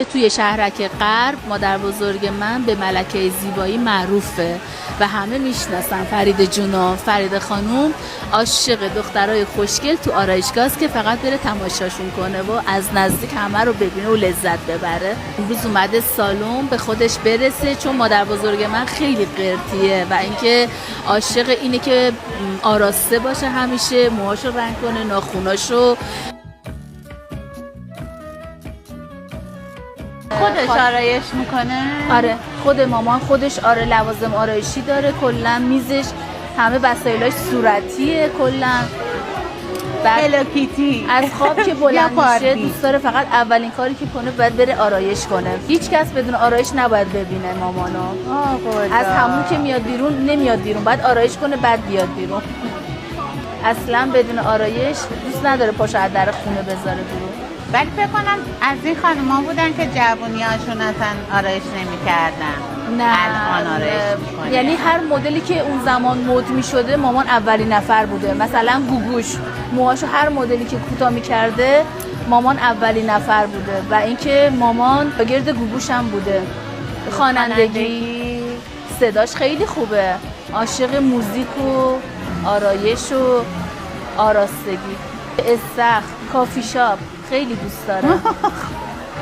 توی شهرک غرب مادر بزرگ من به ملکه زیبایی معروفه و همه میشناسن. فرید جونا، فرید خانوم عاشق دخترای خوشگل تو آرایشگاه است که فقط بره تماشاشون کنه و از نزدیک همه رو ببینه و لذت ببره. امروز اومده سالن به خودش برسه چون مادر بزرگ من خیلی قرتیه و اینکه عاشق اینه که آراسته باشه، همیشه موهاشو رنگ کنه، ناخوناشو. خودش آرایش میکنه؟ آره خود مامان خودش لوازم آرایشی داره، کلا میزش همه وسایلاش صورتیه کلا. هلوکیتی از خواب که بلند میشه دوست داره فقط اولین کاری که کنه باید بره آرایش کنه. هیچ کس بدون آرایش نباید ببینه مامانو. از همون که میاد بیرون نمیاد بیرون، باید آرایش کنه بعد بیاد بیرون. اصلا بدون آرایش دوست نداره پاشو از در خونه بذاره بیرون. ولی فکر کنم از این خانوما بودن که جوونیاشون اصلا آرایش نمی‌کردن. نه الان آرایش می‌کنن. یعنی هر مدلی که اون زمان مد می‌شده مامان اولین نفر بوده. مثلا گوگوش موهاشو هر مدلی که کوتاه می‌کرده مامان اولین نفر بوده و اینکه مامان گرد گوگوش هم بوده. خوانندگی صداش خیلی خوبه، عاشق موزیک و آرایش و آراستگی. استخر، کافی شاپ خیلی دوست داره.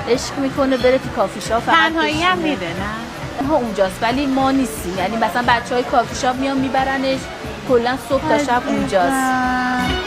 عشق میکنه بره تو کافی شاپ. تنهایی هم میده نه؟ ها اونجاست ولی ما نیستیم. یعنی مثلا بچهای کافی شاپ میان میبرنش، کلا صبح تا شب اونجاست.